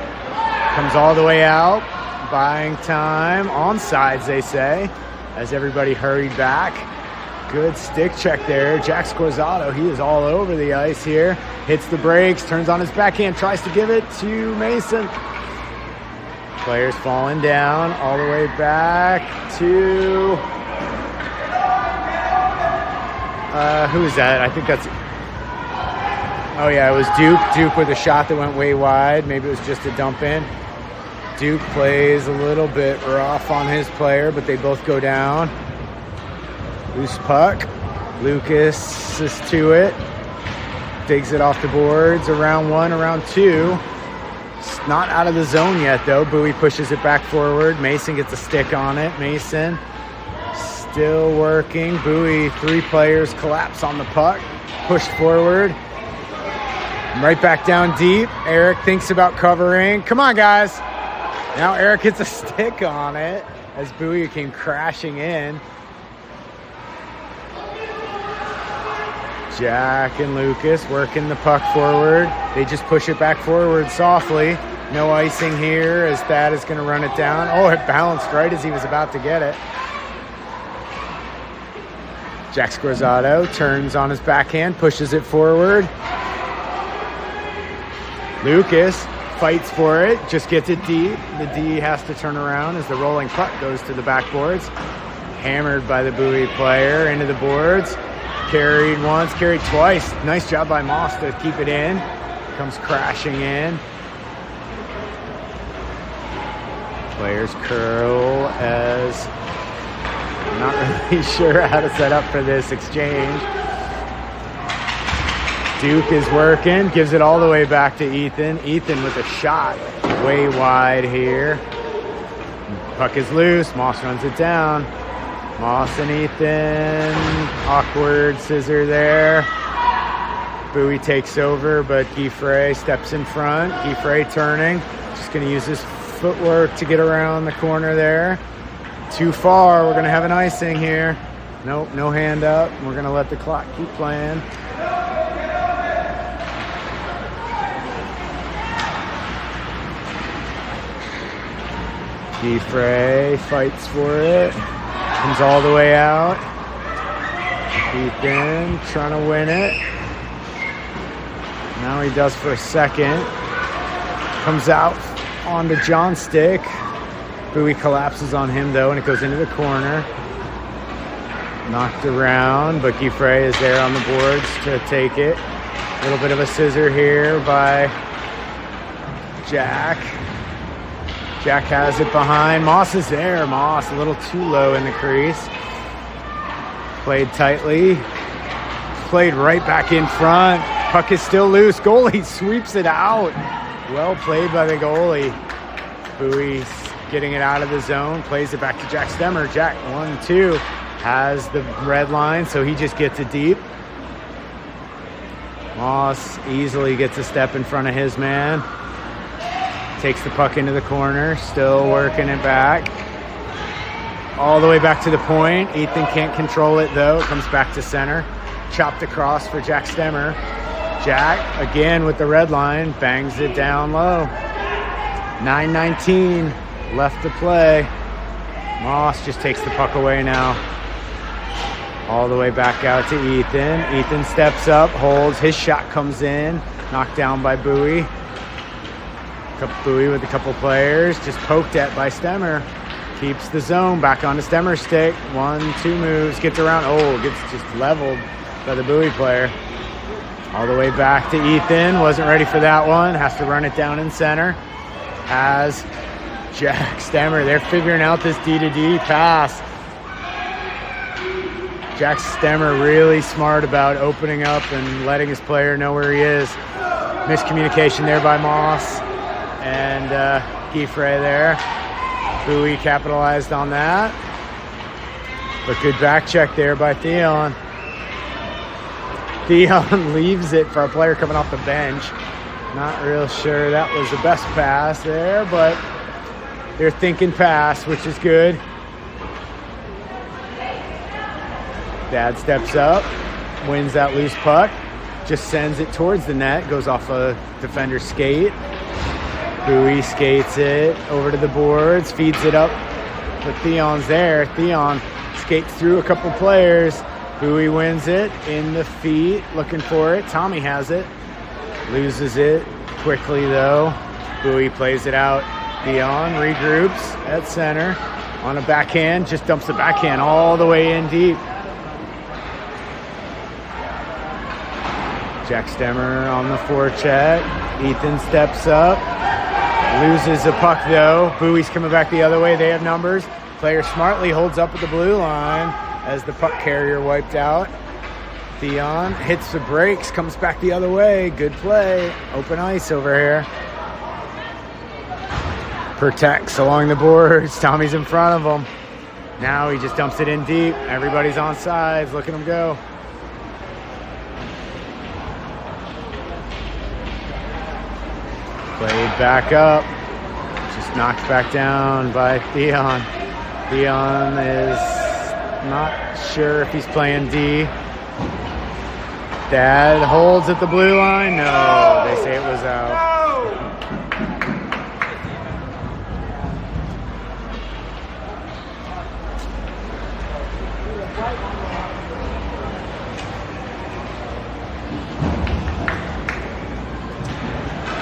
Speaker 1: Comes all the way out. Buying time. Onside, they say, as everybody hurried back. Good stick check there. Jack Scorzato, he is all over the ice here. Hits the brakes, turns on his backhand, tries to give it to Mason. Players falling down all the way back to... who is that? I think that's... Oh, yeah, it was Duke. Duke with a shot that went way wide. Maybe it was just a dump in. Duke plays a little bit rough on his player, but they both go down. Loose puck. Lucas is to it. Digs it off the boards. Around 1, around 2. It's not out of the zone yet, though. Bowie pushes it back forward. Mason gets a stick on it. Mason still working. Bowie, 3 players collapse on the puck. Pushed forward. Right back down deep. Eric thinks about covering. Come on, guys. Now Eric hits a stick on it as Bowie came crashing in. Jack and Lucas working the puck forward. They just push it back forward softly. No icing here as Thad is going to run it down. Oh, it bounced right as he was about to get it. Jack Scorzato turns on his backhand, pushes it forward. Lucas fights for it, just gets it deep. The D has to turn around as the rolling puck goes to the backboards. Hammered by the Bowie player into the boards. Carried once, carried twice. Nice job by Moss to keep it in. Comes crashing in. Players curl as not really sure how to set up for this exchange. Duke is working, gives it all the way back to Ethan. Ethan with a shot way wide here. Puck is loose. Moss runs it down. Moss and Ethan, awkward scissor there. Bowie takes over, but Giffre steps in front. Giffre turning. Just going to use his footwork to get around the corner there. Too far. We're going to have an icing here. Nope, no hand up. We're going to let the clock keep playing. Giffre fights for it. Comes all the way out. Ethan trying to win it. Now he does for a second. Comes out onto John Stick. Bowie collapses on him though, and it goes into the corner. Knocked around, but Giffre is there on the boards to take it. A little bit of a scissor here by Jack. Jack has it behind. Moss is there. Moss a little too low in the crease. Played tightly. Played right back in front. Puck is still loose. Goalie sweeps it out. Well played by the goalie. Bowie's getting it out of the zone. Plays it back to Jack Stemmer. Jack, 1-2. Has the red line, so he just gets it deep. Moss easily gets a step in front of his man. Takes the puck into the corner. Still working it back. All the way back to the point. Ethan can't control it, though. It comes back to center. Chopped across for Jack Stemmer. Jack, again with the red line, bangs it down low. 9:19 left to play. Moss just takes the puck away now. All the way back out to Ethan. Ethan steps up, holds. His shot comes in. Knocked down by Bowie. Bowie with a couple players. Just poked at by Stemmer. Keeps the zone. Back onto Stemmer's stick. 1-2 moves. Gets around. Oh, gets just leveled by the Bowie player. All the way back to Ethan. Wasn't ready for that one. Has to run it down in center. Has Jack Stemmer. They're figuring out this D-to-D pass. Jack Stemmer really smart about opening up and letting his player know where he is. Miscommunication there by Moss and Giffre there. Bowie capitalized on that. But good back check there by Theon. Theon leaves it for a player coming off the bench. Not real sure that was the best pass there, but they're thinking pass, which is good. Dad steps up, wins that loose puck, just sends it towards the net, goes off a defender's skate. Bowie skates it over to the boards, feeds it up, but Theon's there. Theon skates through a couple players. Bowie wins it in the feet, looking for it. Tommy has it, loses it quickly though. Bowie plays it out. Theon regroups at center on a backhand, just dumps the backhand all the way in deep. Jack Stemmer on the forecheck. Ethan steps up. Loses the puck though. Bowie's coming back the other way. They have numbers. Player smartly holds up at the blue line as the puck carrier wiped out. Theon hits the brakes, comes back the other way. Good play. Open ice over here. Protects along the boards. Tommy's in front of him. Now he just dumps it in deep. Everybody's on sides. Look at him go. Played back up, just knocked back down by Theon. Theon is not sure if he's playing D. Dad holds at the blue line. No, they say it was out.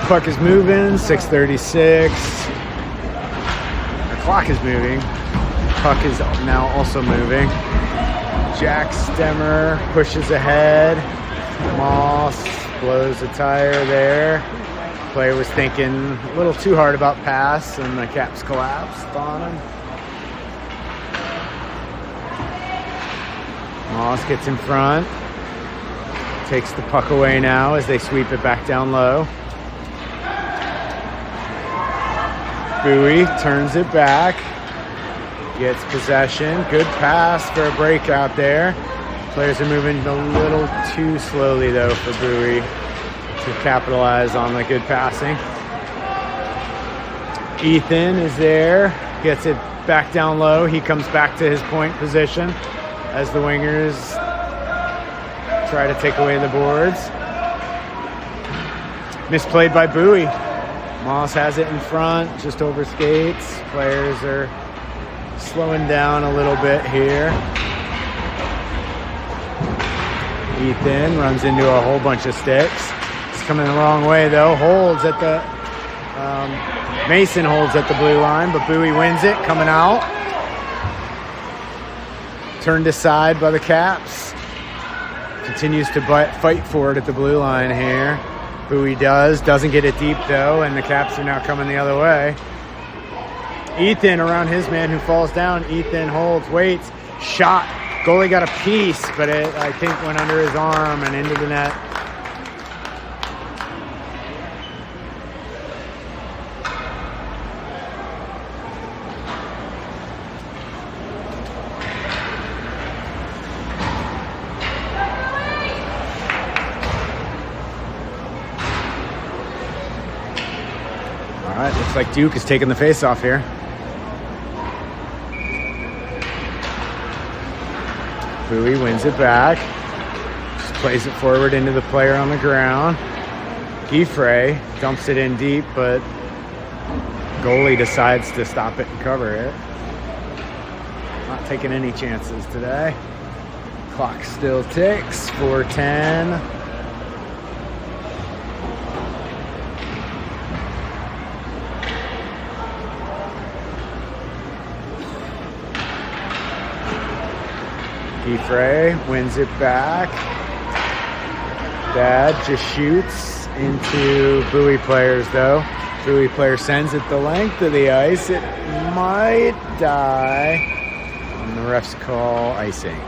Speaker 1: Puck is moving, 6:36. The clock is moving. Puck is now also moving. Jack Stemmer pushes ahead. Moss blows a tire there. Player was thinking a little too hard about pass, and the Caps collapsed on him. Moss gets in front. Takes the puck away now as they sweep it back down low. Bowie turns it back, gets possession. Good pass for a breakout there. Players are moving a little too slowly, though, for Bowie to capitalize on the good passing. Ethan is there, gets it back down low. He comes back to his point position as the wingers try to take away the boards. Misplayed by Bowie. Moss has it in front, just over skates. Players are slowing down a little bit here. Ethan runs into a whole bunch of sticks. It's coming the wrong way, though. Holds at the Mason holds at the blue line, but Bowie wins it, coming out. Turned aside by the Caps. Continues to fight for it at the blue line here. Bowie doesn't get it deep, though, and the Caps are now coming the other way. Ethan around his man, who falls down. Ethan holds, waits, shot. Goalie got a piece, but it, I think, went under his arm and into the net. All right, looks like Duke is taking the face-off here. Bowie wins it back. Just plays it forward into the player on the ground. Giffray dumps it in deep, but goalie decides to stop it and cover it. Not taking any chances today. Clock still ticks. 4:10. Giffray wins it back. Dad just shoots into Bowie players, though. Bowie player sends it the length of the ice. It might die. And the refs call icing.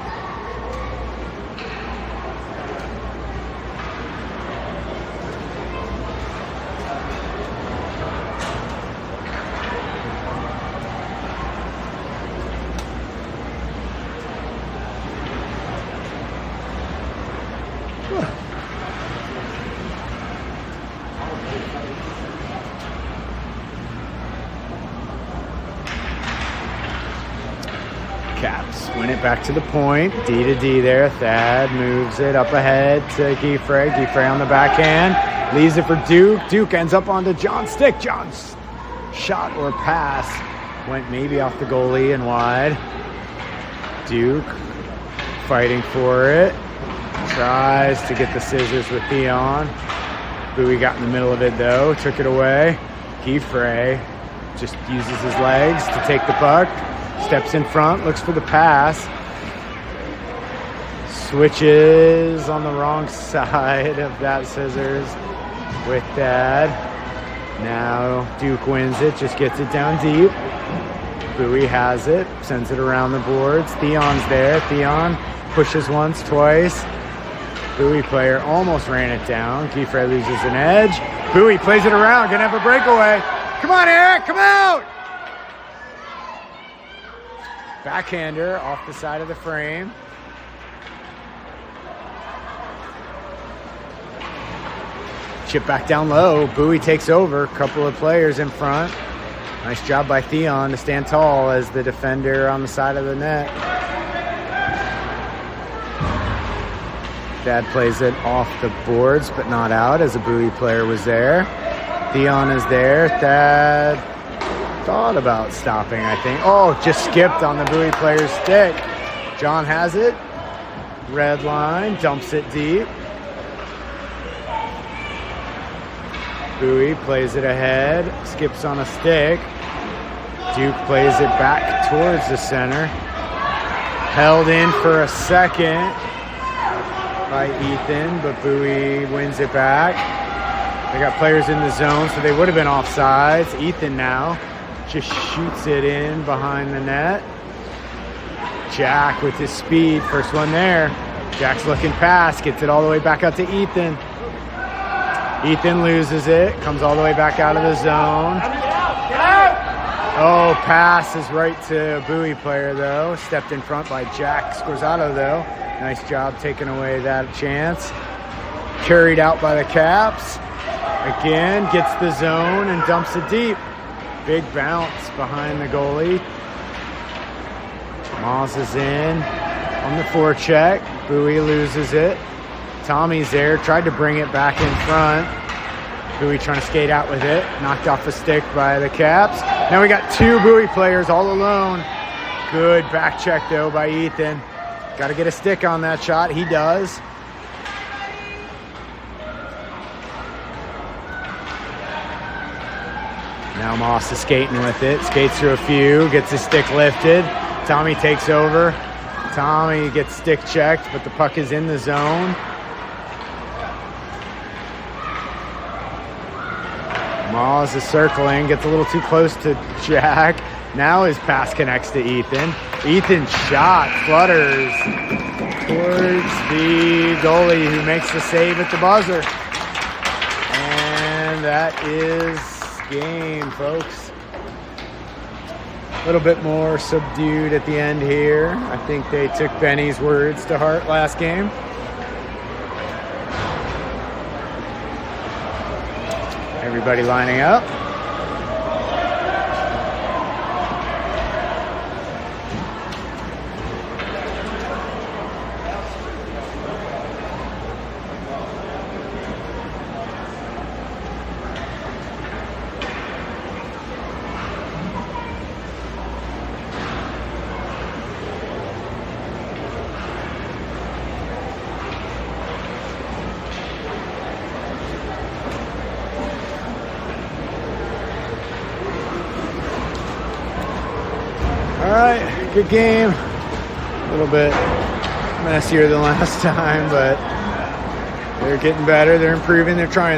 Speaker 1: Caps win it back to the point. D to D there. Thad moves it up ahead to Giffray. Giffray on the backhand. Leaves it for Duke. Duke ends up onto John's stick. John's shot or pass went maybe off the goalie and wide. Duke fighting for it. Tries to get the scissors with Theon. Bowie got in the middle of it, though. Took it away. Giffray just uses his legs to take the puck. Steps in front, looks for the pass. Switches on the wrong side of that scissors with Dad. Now Duke wins it, just gets it down deep. Bowie has it, sends it around the boards. Theon's there. Theon pushes once, twice. Bowie player almost ran it down. Giffray loses an edge. Bowie plays it around, gonna have a breakaway. Come on, Eric, come out! Backhander off the side of the frame. Chip back down low. Bowie takes over. Couple of players in front. Nice job by Theon to stand tall as the defender on the side of the net. Dad plays it off the boards, but not out, as a Bowie player was there. Theon is there. Dad thought about stopping, I think. Oh, just skipped on the Bowie player's stick. John has it. Red line, dumps it deep. Bowie plays it ahead, skips on a stick. Duke plays it back towards the center. Held in for a second by Ethan, but Bowie wins it back. They got players in the zone, so they would have been offsides. Ethan now just shoots it in behind the net. Jack with his speed, first one there. Jack's looking past, gets it all the way back out to Ethan. Ethan loses it, comes all the way back out of the zone. Oh, pass is right to Bowie player, though. Stepped in front by Jack Scorzato, though. Nice job taking away that chance. Carried out by the Caps. Again, gets the zone and dumps it deep. Big bounce behind the goalie. Moss is in on the forecheck. Bowie loses it. Tommy's there, tried to bring it back in front. Bowie trying to skate out with it. Knocked off a stick by the Caps. Now we got 2 Bowie players all alone. Good back check, though, by Ethan. Got to get a stick on that shot. He does. Now Moss is skating with it. Skates through a few. Gets his stick lifted. Tommy takes over. Tommy gets stick checked, but the puck is in the zone. Moss is circling, gets a little too close to Jack. Now his pass connects to Ethan. Ethan's shot flutters towards the goalie, who makes the save at the buzzer. And that is game, folks. A little bit more subdued at the end here. I think they took Benny's words to heart last game. Everybody lining up. All right, good game. A little bit messier than last time, but they're getting better. They're improving. They're trying.